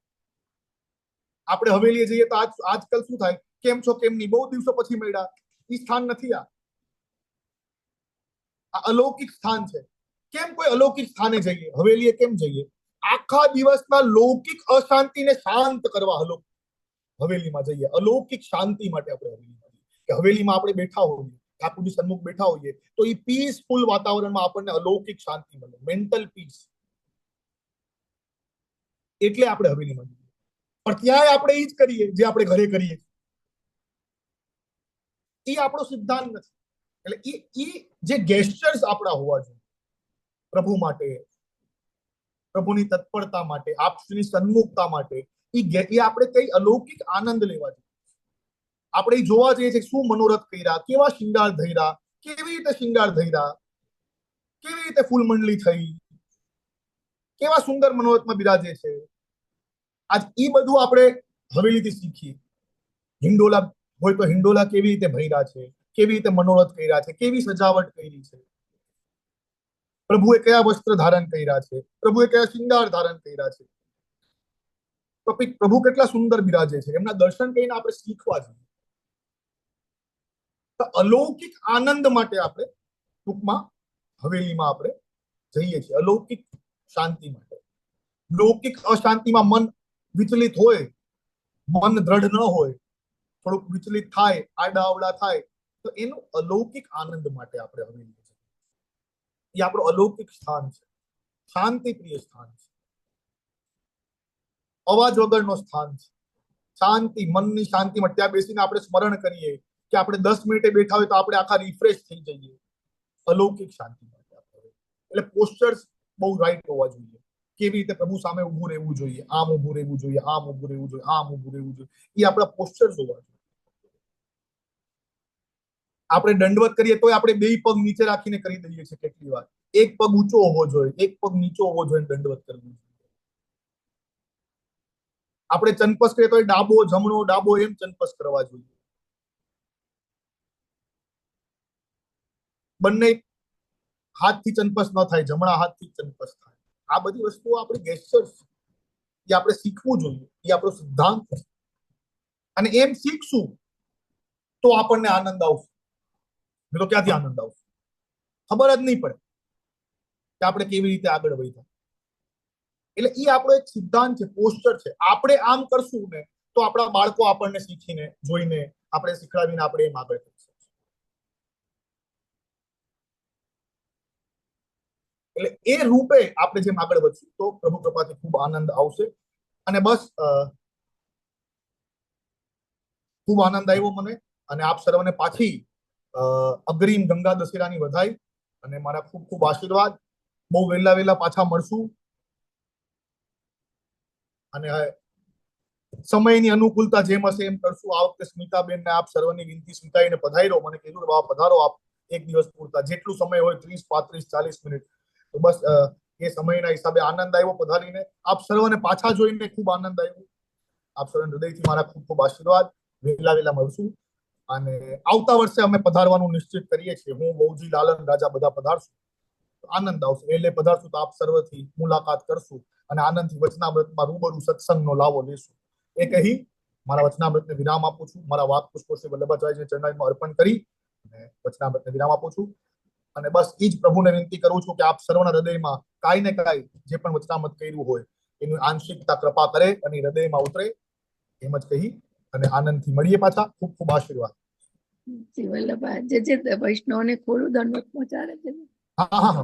આપણે હવેલીએ જઈએ તો આજકાલ શું થાય, કેમ છો કેમ નહીં, બહુ દિવસો પછી મળ્યા, એ સ્થાન નથી. આ અલૌકિક સ્થાન છે. કેમ કોઈ અલૌકિક સ્થાને જઈએ, હવેલીએ કેમ જઈએ? આખા દિવસના લૌકિક અશાંતિને શાંત કરવા હવેલીમાં જઈએ. અલૌકિક શાંતિ માટે આપણે હવેલીમાં જઈએ. કે હવેલીમાં આપણે બેઠા હોઈએ, ઠાકોરજી સન્મુખ બેઠા હોઈએ, તો એ પીસફુલ વાતાવરણમાં આપણને અલૌકિક શાંતિ મળે, મેન્ટલ પીસ. એટલે આપણે હવેલીમાં જઈએ. પણ ત્યાંય આપણે એ જ કરીએ જે આપણે ઘરે કરીએ. એ આપણો સિદ્ધાંત નથી. એટલે એ જે ગેસ્ચર્સ આપણા હોવા જોઈએ પ્રભુ માટે, પ્રભુની તત્પરતા માટે, આપની સન્મુખતા માટે, એ આપણે કઈ અલૌકિક આનંદ લેવા જોઈએ. આપણે જોવા જઈએ છીએ શું મનોરથ કર્યા, કેવા શિંગાર ધર્યા, કેવી રીતે શિંગાર ધર્યા, કેવી રીતે ફૂલ મંડળી થઈ, કેવા સુંદર મનોરથમાં બિરાજે છે. આજ એ બધું આપણે હવેલીથી શીખીએ. હિંડોલા હોય તો હિંડોલા કેવી રીતે ભર્યા છે, કેવી રીતે મનોરથ કર્યા છે, કેવી સજાવટ કરી છે, પ્રભુએ કયા વસ્ત્ર ધારણ કર્યા છે, પ્રભુએ કયા શિંગાર ધારણ કર્યા છે, પ્રભુ કેટલા સુંદર બિરાજે છે, એમના દર્શન કરીને આપણે શીખવા જોઈએ. તો અલૌકિક આનંદ માટે આપણે ટૂંકમાં હવેલીમાં આપણે જઈએ છીએ, અલૌકિક શાંતિ માટે. લૌકિક અશાંતિમાં મન વિચલિત હોય, મન દ્રઢ ન હોય, થોડુંક વિચલિત થાય, આડા અવડા થાય, તો એનું અલૌકિક આનંદ માટે આપણે હવેલી જઈએ. એ આપણું અલૌકિક સ્થાન છે, શાંતિ પ્રિય સ્થાન છે, અવાજ વગરનો સ્થાન છે. શાંતિ, મનની શાંતિમાં ત્યાં બેસીને આપણે સ્મરણ કરીએ કે આપણે 10 મિનિટે બેઠા હોય તો આપણે આખા રિફ્રેશ થઈ જઈએ. અલૌકિક શાંતિ માટે આપણે, એટલે પોસ્ચર્સ બહુ રાઈટ હોવા જોઈએ. કેવી રીતે પ્રભુ સામે ઊભું રહેવું જોઈએ, આમ ઊભું રહેવું જોઈએ, આમ ઊભું રહેવું જોઈએ, આમ ઊભું રહેવું જોઈએ, એ આપણા પોસ્ચર્સ હોવા જોઈએ. આપણે દંડવત કરીએ તો આપણે બે પગ નીચે રાખીને કરી દઈએ છીએ કેટલી વાર. એક પગ ઊંચો હોવો જોઈએ, એક પગ નીચો હોવો જોઈએ, દંડવત કરવું જોઈએ. આપણે ચનપસ કરીએ તો ડાબો જમણો ડાબો એમ ચનપસ કરવા જોઈએ. બંને હાથથી ચનપસ ન થાય, જમણા હાથથી ચનપસ થાય. આ બધી વસ્તુઓ આપણી ગેસ્ચર્સ છે, એ આપણે શીખવું જોઈએ. એ આપણો સિદ્ધાંત છે. અને એમ શીખશું તો આપણને આનંદ આવશે. તો ક્યાંથી આનંદ આવશે? ખબર જ નહીં પડે કે આપણે કેવી રીતે આગળ વધ્યા. એટલે એ આપણો એક સિદ્ધાંત છે, પોસ્ચર છે. આપણે આમ કરશું ને તો આપણા બાળકો આપણને શીખીને, જોઈને, આપણે શીખડાવીને આપણે એમ આગળ કરીશું. એટલે એ રૂપે આપણે જેમ આગળ વધશું તો પ્રભુ કૃપાથી ખૂબ આનંદ આવશે. અને બસ ખૂબ આનંદ આવ્યો મને. અને આપ સર્વને પાછી અગ્રીમ ગંગા દશેરાની વધાઈ અને મારા ખૂબ ખૂબ આશીર્વાદ. બહુ વહેલા પાછા મળશું. અને સમયની અનુકૂળતા જેમ હશે એમ કરશું. આ વખતે સ્મિતાબેન ને આપ સર્વની વિનંતી સ્વીકારીને પધાર્યો. મને કીધું કે બાબા પધારો આપ એક દિવસ પૂરતા, જેટલું સમય હોય 30, 35, 40 મિનિટ. તો બસ એ સમયના હિસાબે આનંદ આવ્યો પધારીને. આપ સર્વને પાછા જોઈને ખૂબ આનંદ આવ્યો. આપ સર્વને હૃદયથી મારા ખૂબ ખૂબ આશીર્વાદ. વહેલા મળશું. અને આવતા વર્ષે અમે પધારવાનું નિશ્ચિત કરીએ છીએ. હું, બહુજી, લાલન, રાજા બધા પધારશું. આનંદ આવશે. વહેલે પધારશું તો આપ સર્વથી મુલાકાત કરશું અને આનંદથી વચનામૃતમાં રૂબરૂ સત્સંગનો લાવો લેશું. એ કહી મારા વચનામૃતને વિરામ આપું છું. મારા વાક પુષ્પો શ્રી વલ્લભાચાર્યજીને ચરણારવિંદમાં અર્પણ કરી અને વચનામૃતને વિરામ આપું છું. અને બસ એ જ પ્રભુને વિનંતી કરું છું કે આપ સર્વના હૃદયમાં કાંઈ ને કાંઈ જે પણ વચનામૃત કર્યું હોય એની આંશિકતા કૃપા કરે અને હૃદયમાં ઉતરે, એમ જ કહી અને આનંદથી મળીએ પાછા. ખૂબ ખૂબ આશીર્વાદ. શ્રી વલ્લભા જે વૈષ્ણવને ખોડું દંડવત પહોંચાડે છે. હા.